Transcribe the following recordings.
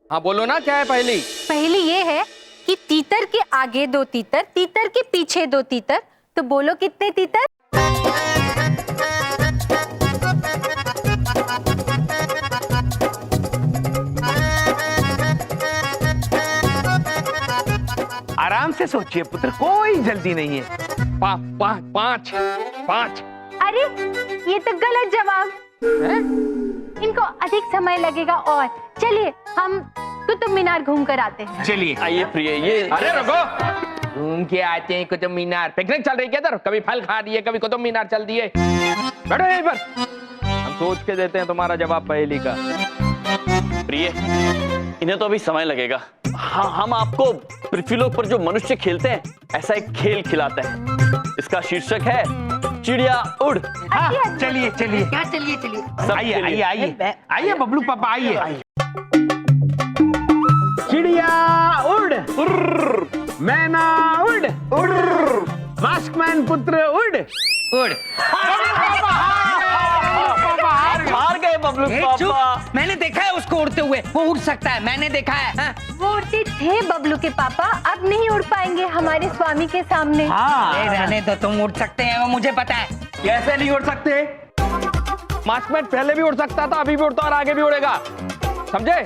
हाँ बोलो ना, क्या है पहली? पहली ये है कि तीतर के आगे 2 तीतर, तीतर के पीछे 2 तीतर, तो बोलो कितने तीतर? आराम से सोचिए पुत्र, कोई जल्दी नहीं है। पाँच। अरे ये तो गलत जवाब है? इनको अधिक समय लगेगा और चलिए हम कुतुब मीनार घूम कर आते हैं। चलिए आइए प्रिय, ये अरे रुको, घूम के आते हैं कुतुब मीनार। पिकनिक चल रही है क्या? कभी फल खा दिए, कभी कुतुब मीनार चल दिए। बैठो यहीं पर, हम सोच के देते हैं तुम्हारा जवाब पहेली का। प्रिय, इन्हें तो अभी समय लगेगा। हाँ, हम आपको पृथ्वीलोक पर जो मनुष्य खेलते हैं ऐसा एक खेल खिलाते हैं। इसका शीर्षक है चिड़िया उड़। हाँ, चलिए चलिए। क्या चलिए चलिए? आइए आइए आइए आइए बबलू पापा आइए। चिड़िया उड़, मैना उड़, मास्कमैन पुत्र उड़। हार गए बबलू पापा। मैंने देखा है उसको उड़ते हुए, वो उड़ सकता है, मैंने देखा है। हाँ? वो उड़ते थे बबलू के पापा, अब नहीं उड़ पाएंगे हमारे स्वामी के सामने। हाँ। रहने दो, तुम उड़ सकते हैं, वो मुझे पता है। कैसे नहीं उड़ सकते? मास्कमैन पहले भी उड़ सकता था, अभी भी उड़ता और आगे भी उड़ेगा, समझे?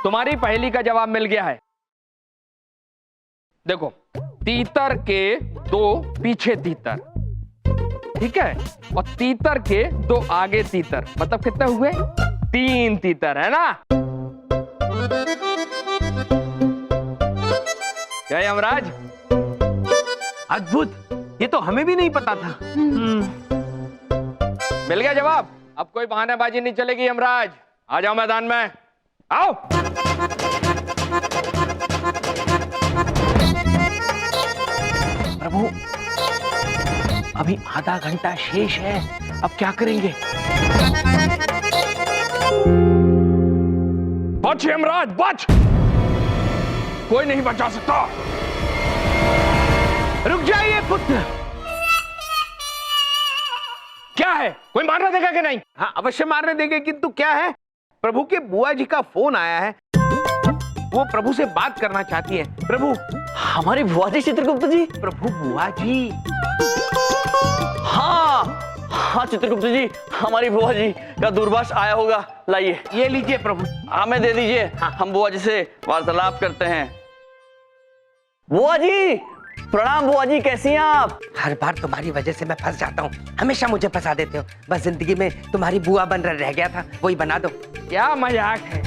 तुम्हारी पहेली का जवाब मिल गया है। देखो, तीतर के 2 पीछे तीतर, ठीक है, और तीतर के 2 आगे तीतर, मतलब कितने हुए? 3 तीतर, है ना? क्या यमराज? अद्भुत, ये तो हमें भी नहीं पता था। मिल गया जवाब। अब कोई बहानेबाजी नहीं चलेगी यमराज, आ जाओ मैदान में, आओ। प्रभु, अभी आधा घंटा शेष है, अब क्या करेंगे? बच यमराज, बच, कोई नहीं बचा सकता। रुक जाइए पुत्र। क्या है, कोई मारने देगा कि नहीं? हाँ, अवश्य मारने देंगे, किंतु क्या है? प्रभु के बुआ जी का फोन आया है, वो प्रभु से बात करना चाहती है। प्रभु, हमारी बुआ जी चित्रगुप्त जी। प्रभु बुआ जी। हाँ हाँ चित्रगुप्त जी, हमारी बुआ जी का दूरभाष आया होगा, लाइए। ये लीजिए प्रभु। हमें दे दीजिए, हम बुआ जी से वार्तालाप करते हैं। बुआ जी प्रणाम। बुआ जी कैसी हैं आप? हर बार तुम्हारी वजह से मैं फंस जाता हूँ, हमेशा मुझे फंसा देते हो। बस जिंदगी में तुम्हारी बुआ बन रह गया था, वही बना दो। क्या मजाक है?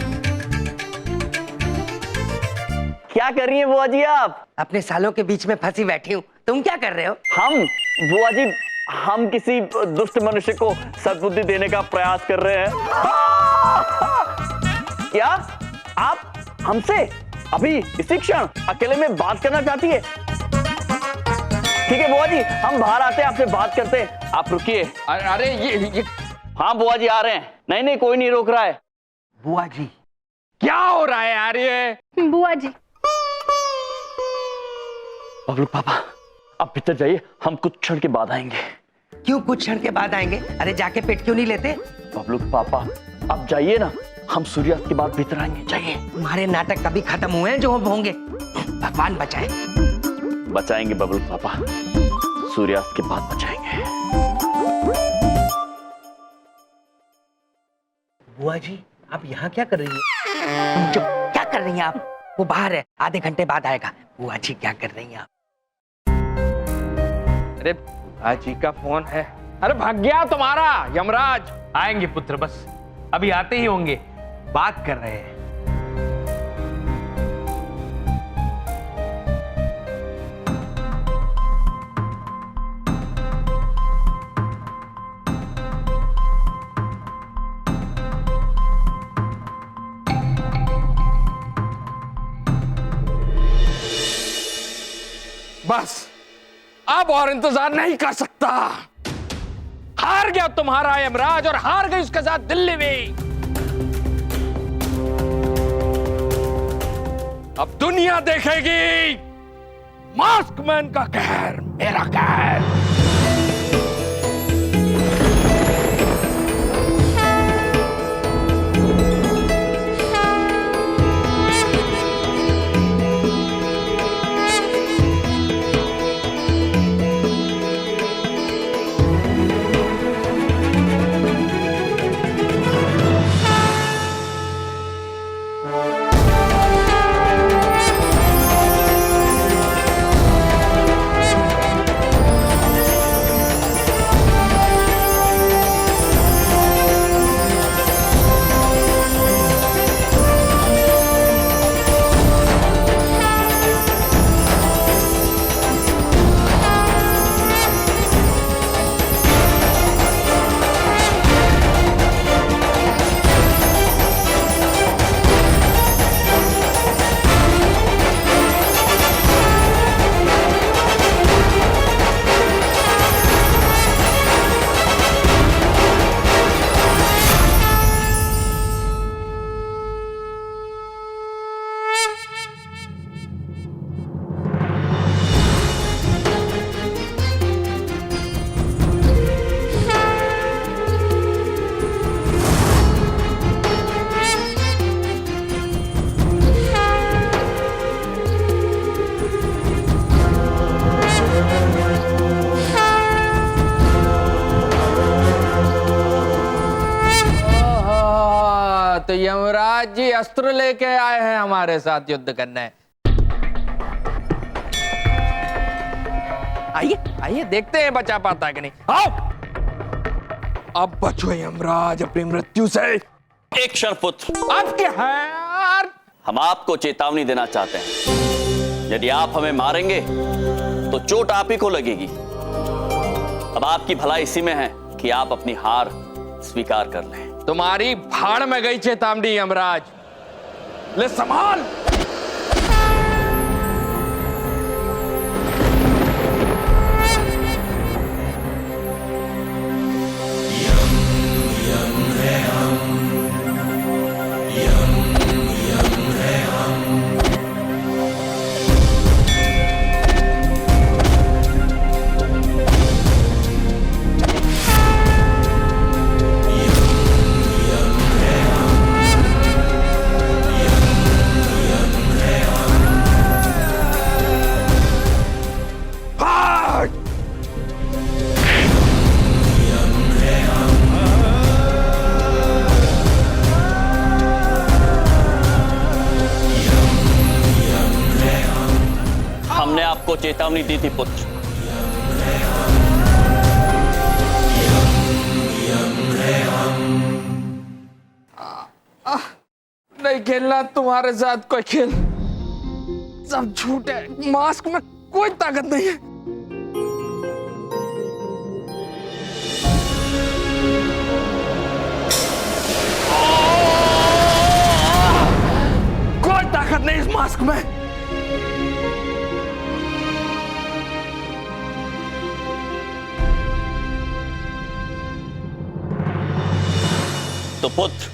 क्या कर रही हैं बुआ जी आप? अपने सालों के बीच में फंसी बैठी हूँ, तुम क्या कर रहे हो? हम बुआ जी, हम किसी दुष्ट मनुष्य को सद्बुद्धि देने का प्रयास कर रहे हैं। क्या आप हमसे अभी इसी क्षण अकेले में बात करना चाहती है? ठीक है बुआ जी, हम बाहर आते हैं, आपसे बात करते हैं, आप रुकिए। अरे ये हाँ बुआ जी आ रहे हैं। नहीं नहीं, कोई नहीं रोक रहा है। बुआ जी, क्या हो रहा है यार ये? बुआ जी, बबलू पापा अब भीतर जाइए, हम कुछ क्षण के बाद आएंगे। क्यों कुछ क्षण के बाद आएंगे? अरे जाके पेट क्यों नहीं लेते? बबलू पापा अब जाइए ना, हम सूर्यास्त के बाद भीतर आएंगे, जाइए। तुम्हारे नाटक कभी खत्म हुए हैं जो अब होंगे? भगवान बचाए। बचाएंगे बबलू पापा, सूर्यास्त के बाद बचाएंगे। बुआ जी, आप यहाँ क्या कर रही हैं? चुप, क्या कर रही हैं आप? वो बाहर है, आधे घंटे बाद आएगा। बुआ जी क्या कर रही हैं आप? अरे आजी का फोन है। अरे भाग गया तुम्हारा यमराज। आएंगे पुत्र, बस अभी आते ही होंगे, बात कर रहे हैं। बस अब और इंतजार नहीं कर सकता। हार गया तुम्हारा यमराज और हार गई उसके साथ दिल्ली भी। अब दुनिया देखेगी मास्कमैन का कहर, मेरा कहर। तो यमराज जी अस्त्र लेके आए हैं हमारे साथ युद्ध करने। आइए आइए, देखते हैं बचा पाता है कि नहीं। आओ, अब बचो यमराज अपनी मृत्यु से। एक क्षण पुत्र, अब क्या है यार? हम आपको चेतावनी देना चाहते हैं। यदि आप हमें मारेंगे तो चोट आप ही को लगेगी। अब आपकी भलाई इसी में है कि आप अपनी हार स्वीकार कर लें। तुम्हारी भाड़ में गई चेतावनी यमराज। ले संभाल। हमने आपको चेतावनी दी थी पुत्र। नहीं खेलना तुम्हारे साथ कोई खेल। सब झूठ है, मास्क में कोई ताकत नहीं है। कोई ताकत नहीं इस मास्क में। तो पुत्र,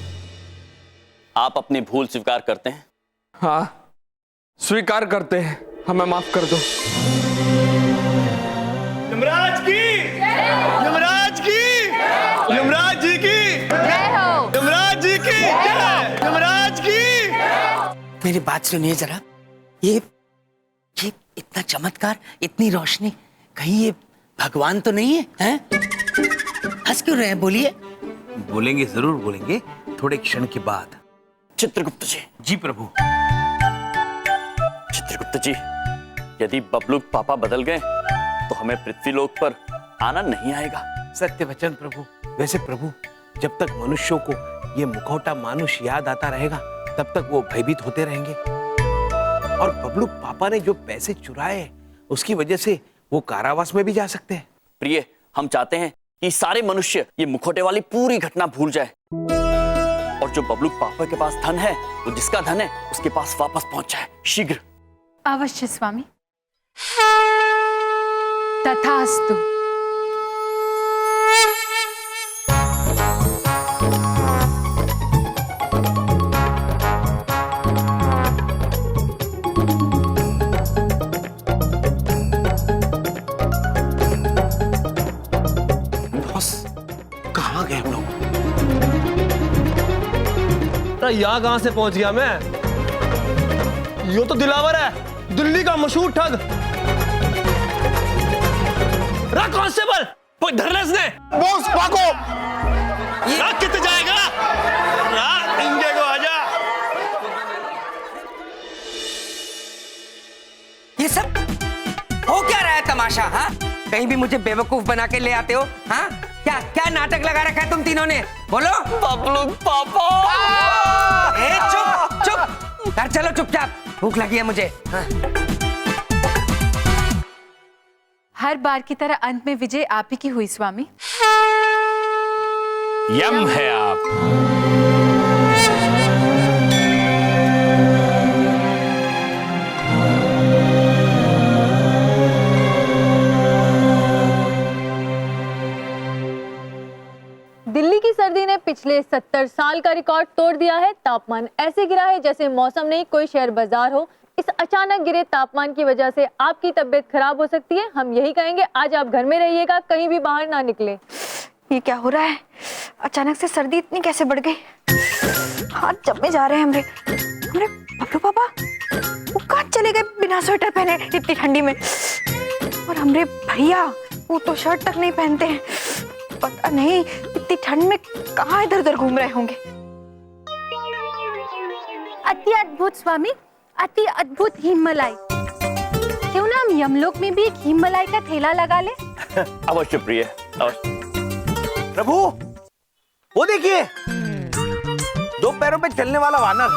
आप अपनी भूल स्वीकार करते हैं? हाँ, स्वीकार करते हैं। हमें माफ कर दो। यमराज की, यमराज की, यमराज जी की, जय हो। यमराज जी की, यमराज की। मेरी बात सुनिए जरा। ये इतना चमत्कार, इतनी रोशनी, कहीं ये भगवान तो नहीं है? हैं? हंस क्यों रहे हैं? बोलिए। बोलेंगे, जरूर बोलेंगे, थोड़े क्षण के बाद। चित्रगुप्त जी। जी प्रभु। चित्रगुप्त जी, यदि बबलू पापा बदल गए तो हमें पृथ्वीलोक पर आना नहीं आएगा। सत्य वचन प्रभु। वैसे प्रभु, जब तक मनुष्यों को ये मुखौटा मानुष याद आता रहेगा, तब तक वो भयभीत होते रहेंगे। और बबलू पापा ने जो पैसे चुराए, उसकी वजह से वो कारावास में भी जा सकते हैं। प्रिय, हम चाहते हैं कि सारे मनुष्य ये मुखौटे वाली पूरी घटना भूल जाए और जो बबलू पापा के पास धन है, वो जिसका धन है उसके पास वापस पहुंच जाए शीघ्र। अवश्य स्वामी। तथास्तु। कहाँ गए हम लोग? यहाँ कहां से पहुंच गया मैं? यो तो दिलावर है, दिल्ली का मशहूर ठग। कांस्टेबल, कोई धरने से बॉस भागो। कितने जाएगा? इंडिया को आजा। ये सब हो क्या रहा है तमाशा? हाँ, कहीं भी मुझे बेवकूफ बना के ले आते हो। हाँ, क्या क्या नाटक लगा रखा है तुम तीनों ने? बोलो। बबलू पापा। चुप चुप, घर चलो चुपचाप, भूख लगी है मुझे। हाँ। हर बार की तरह अंत में विजय आप ही की हुई स्वामी। यम है आप। दिल्ली की सर्दी ने पिछले 70 साल का रिकॉर्ड तोड़ दिया है। तापमान ऐसे गिरा है जैसे मौसम नहीं कोई शेयर बाजार हो। इस अचानक गिरे तापमान की वजह से आपकी तबीयत खराब हो सकती है। हम यही कहेंगे, आज आप घर में रहिएगा, कहीं भी बाहर ना निकले। ये क्या हो रहा है? अचानक से सर्दी इतनी कैसे बढ़ गई? हाथ जमने जा रहे हैं हमरे। हमरे बबलू पापा वो कहाँ चले गए बिना स्वेटर पहने इतनी ठंडी में? और हमरे भैया वो तो शर्ट तक नहीं पहनते हैं। पता नहीं इतनी ठंड में कहाँ इधर उधर घूम रहे होंगे। अति अद्भुत स्वामी, अति अद्भुत हिममलाई। क्यों ना हम यमलोक में भी एक हिममलाई का ठेला लगा ले? अवश्य प्रिय, अवश्य। प्रभु वो देखिए, 2 पैरों पे चलने वाला वानर।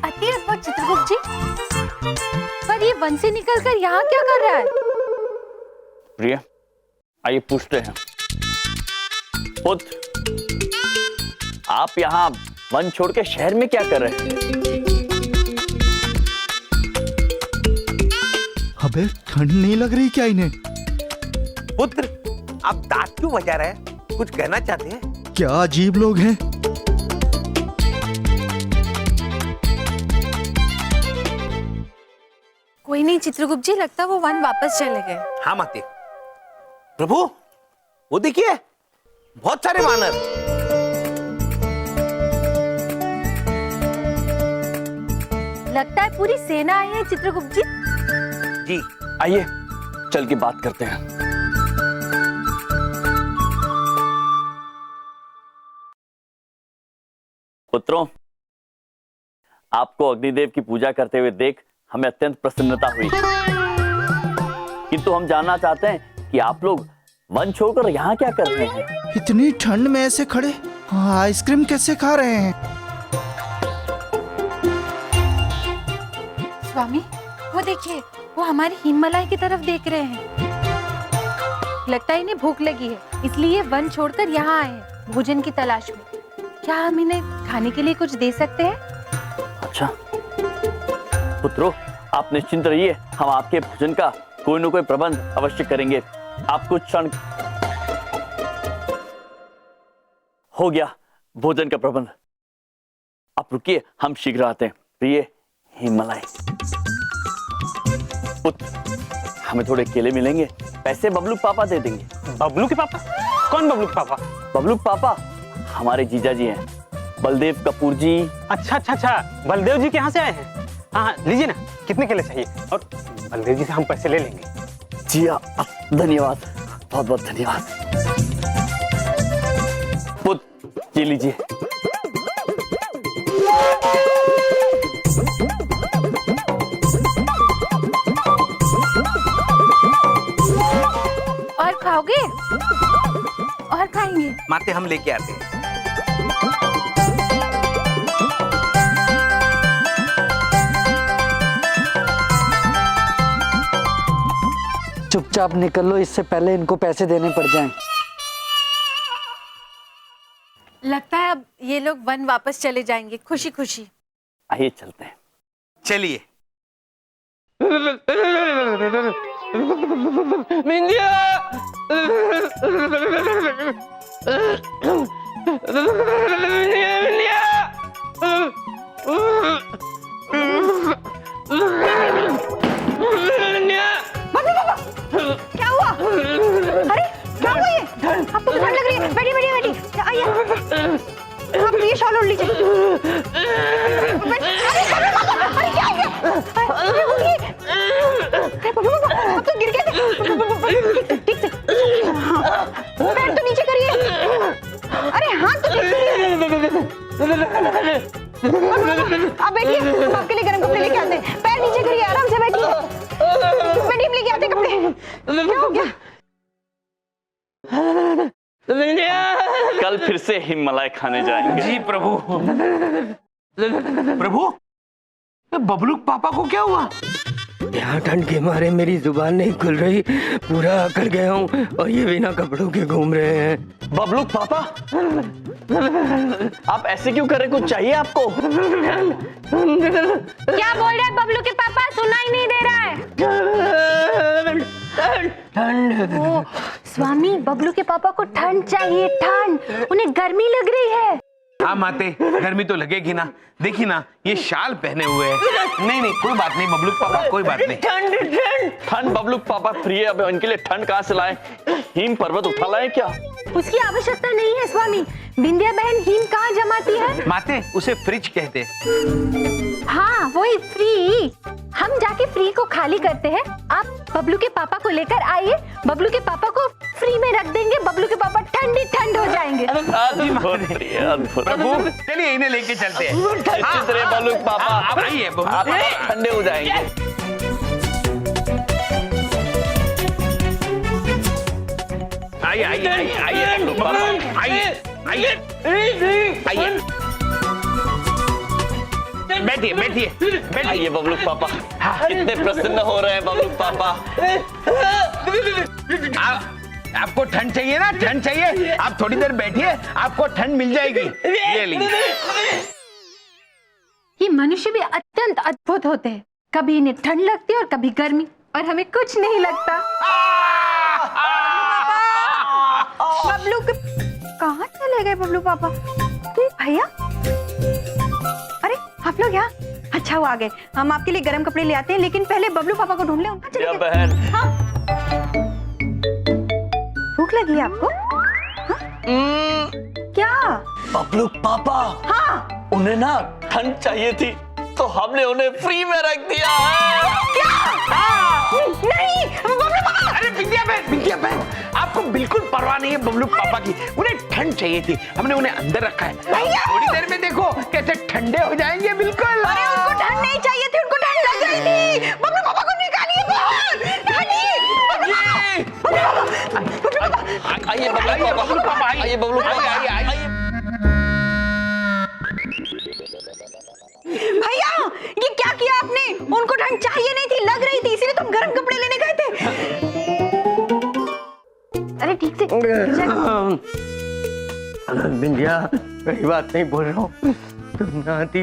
अति अद्भुत चित्रगुप्त जी, पर ये वन से निकलकर यहाँ क्या कर रहा है? प्रिय, आइए पूछते हैं। पुत्र, आप यहाँ वन छोड़ के शहर में क्या कर रहे हैं? अबे ठंड नहीं लग रही क्या इन्हें? पुत्र, आप दांत क्यों बजा रहे हैं? कुछ कहना चाहते हैं? क्या अजीब लोग हैं। कोई नहीं चित्रगुप्त जी, लगता है वो वन वापस चले गए। हाँ माते। प्रभु वो देखिए, बहुत सारे वानर। लगता है पूरी सेना आई है चित्रगुप्त जी। जी आइए चल के बात करते हैं। पुत्रों, आपको अग्निदेव की पूजा करते हुए देख हमें अत्यंत प्रसन्नता हुई, किंतु हम जानना चाहते हैं कि आप लोग वन छोड़कर यहाँ क्या कर रहे हैं? इतनी ठंड में ऐसे खड़े आइसक्रीम कैसे खा रहे हैं? स्वामी वो देखिए, वो हमारी हिममलाई की तरफ देख रहे हैं। लगता है इन्हें भूख लगी है, इसलिए वन छोड़कर यहाँ आए हैं भोजन की तलाश में। क्या हम इन्हें खाने के लिए कुछ दे सकते हैं? अच्छा पुत्रों, आप निश्चिंत रहिए, हम आपके भोजन का कोई न कोई प्रबंध अवश्य करेंगे। आप कुछ क्षण। हो गया भोजन का प्रबंध, आप रुकिए, हम शीघ्र आते हैं। प्रिय हिममलाई, पुत्र हमें थोड़े केले मिलेंगे, पैसे बबलू पापा दे देंगे। बबलू के पापा? कौन बबलू के पापा? बबलू पापा हमारे जीजा जी हैं, बलदेव कपूर जी। अच्छा अच्छा अच्छा, बलदेव जी के यहाँ से आए हैं? हाँ लीजिए ना, कितने केले चाहिए? और बलदेव जी से हम पैसे ले लेंगे। जी धन्यवाद, बहुत बहुत धन्यवाद। पुत्र ये लीजिए। और खाओगे? और खाएंगे? माते हम लेके आते हैं। चुपचाप निकल लो, इससे पहले इनको पैसे देने पड़ जाएं। लगता है अब ये लोग वन वापस चले जाएंगे खुशी खुशी। आइए चलते हैं। चलिए। बिंदिया, क्या हुआ? अरे क्या हुआ ये? आपको तो ठंड लग रही है। बैठिए बैठिए बैठिए, आइए आप ये शॉल ओढ़ लीजिए। अरे क्या है ये? अरे बबलू बाबा, आप तो गिर गए थे। ठीक से, पैर तो नीचे करिए। अरे हाथ तो ठीक से। आप बैठिए, हम आपके लिए गर्म कपड़े लेके आते हैं। पैर नीचे करिए, आराम से बैठिए। बैठिए, हम लेके आते हैं कपड़े। क्या हो गया? कल फिर से हिममलाई खाने जाएंगे। जी प्रभु। प्रभु, बबलू पापा को क्या हुआ? यहाँ ठंड के मारे मेरी जुबान नहीं खुल रही, पूरा अकड़ गया हूँ और ये बिना कपड़ों के घूम रहे हैं। बबलू पापा, आप ऐसे क्यों कर रहे? कुछ चाहिए आपको? क्या बोल रहे हैं बबलू के पापा? सुना ही नहीं दे रहा है। ओ, स्वामी बबलू के पापा को ठंड चाहिए, ठंड। उन्हें गर्मी लग रही है। हाँ माते, गर्मी तो लगेगी ना। देखी ना, ये शाल पहने हुए हैं। नहीं नहीं, कोई बात नहीं बबलू पापा, कोई बात नहीं। ठंड ठंड ठंड बबलू पापा प्रिय, अब इनके लिए ठंड कहाँ से लाए? हिम पर्वत उठा लाए क्या? उसकी आवश्यकता नहीं है स्वामी। बिंदिया बहन हिम कहाँ जमाती है? माते, उसे फ्रिज कहते हैं। हाँ वही फ्री। हम जाके फ्री को खाली करते हैं। आप बबलू के पापा को लेकर आइए, बबलू के पापा को फ्री में रख देंगे। बबलू के पापा अद्भुत प्रिय, अद्भुत। प्रभु चलिए इन्हें लेके चलते हैं। निश्चित रहे बबलू पापा, आप आइए बबलू। आप ठंडे हो जाएंगे। आइए आइए आइए आइए बबलू पापा, आइए आइए आइए, बैठिए बैठिए बैठिए। आइए बबलू पापा, कितने प्रसन्न हो रहे हैं बबलू पापा। आपको ठंड चाहिए ना, ठंड चाहिए, आप थोड़ी देर बैठिए, आपको ठंड मिल जाएगी। ये लीजिए। ये मनुष्य भी अत्यंत अद्भुत होते हैं, कभी इन्हें ठंड लगती है और कभी गर्मी, और हमें कुछ नहीं लगता। बबलू कहाँ चले गए बबलू पापा? तो भैया, अरे आप लोग यहाँ, अच्छा वो आ गए। हम आपके लिए गर्म कपड़े ले आते हैं, लेकिन पहले बबलू पापा को ढूंढ ले। उनका चले गए। बहन, हाँ। भूख लगी है आपको? हाँ? क्या? बबलू पापा, हाँ। उन्हें ना ठंड चाहिए थी, तो हमने उन्हें फ्री में रख दिया है। क्या? नहीं बबलू पापा। अरे बिंदिया बहन, आपको बिल्कुल परवाह नहीं है बबलू पापा की। उन्हें ठंड चाहिए थी, हमने उन्हें अंदर रखा है। भैया! थोड़ी देर में देखो कैसे ठंडे हो जाएंगे बिल्कुल। अरे उनको ठंड नहीं चाहिए थी, उनको ठंड लग रही थी। बबलू पापा को निकालिए बाहर। आइए बबलू पापा, आइए बबलू पापा, आइए। भैया ये क्या किया आपने? उनको ठंड चाहिए नहीं थी, लग रही थी, इसीलिए तुम गर्म कपड़े लेने गए थे। अरे ठीक से बिंदिया, मेरी बात नहीं बोल रहा हूँ, तुम ना आती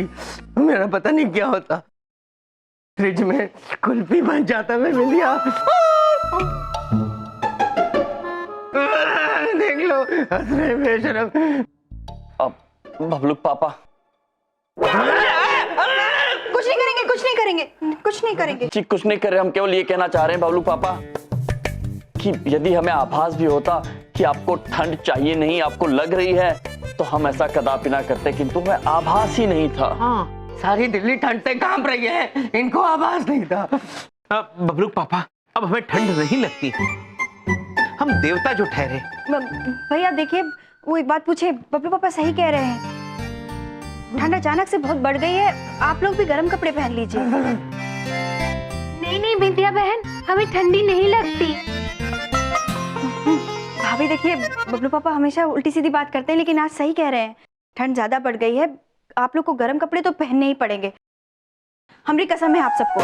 मेरा पता नहीं क्या होता। फ्रिज में कुल्फी बन जाता मैं बिंदिया। देख लो हंस रहे बेशरम। अब बबलू पापा, कुछ नहीं करेंगे, कुछ नहीं करेंगे, कुछ नहीं करेंगे। जी कुछ नहीं कर रहे, हम केवल ये कहना चाह रहे हैं बबलू पापा कि यदि हमें आभास भी होता कि आपको ठंड चाहिए नहीं, आपको लग रही है, तो हम ऐसा कदापि ना करते, किंतु हमें आभास ही नहीं था। हाँ, सारी दिल्ली ठंड से कांप रही है, इनको आभास नहीं था। बबलू पापा, अब हमें ठंड नहीं लगती, हम देवता जो ठहरे। भैया देखिए, वो एक बात पूछे, बबलू पापा सही कह रहे हैं, ठंड अचानक से बहुत बढ़ गई है, आप लोग भी गर्म कपड़े पहन लीजिए। नहीं नहीं बिंदिया बहन, हमें ठंडी नहीं लगती। भाभी देखिए, बबलू पापा हमेशा उल्टी सीधी बात करते हैं, लेकिन आज सही कह रहे हैं, ठंड ज्यादा बढ़ गई है, आप लोग को गर्म कपड़े तो पहनने ही पड़ेंगे। हमारी कसम है आप सबको।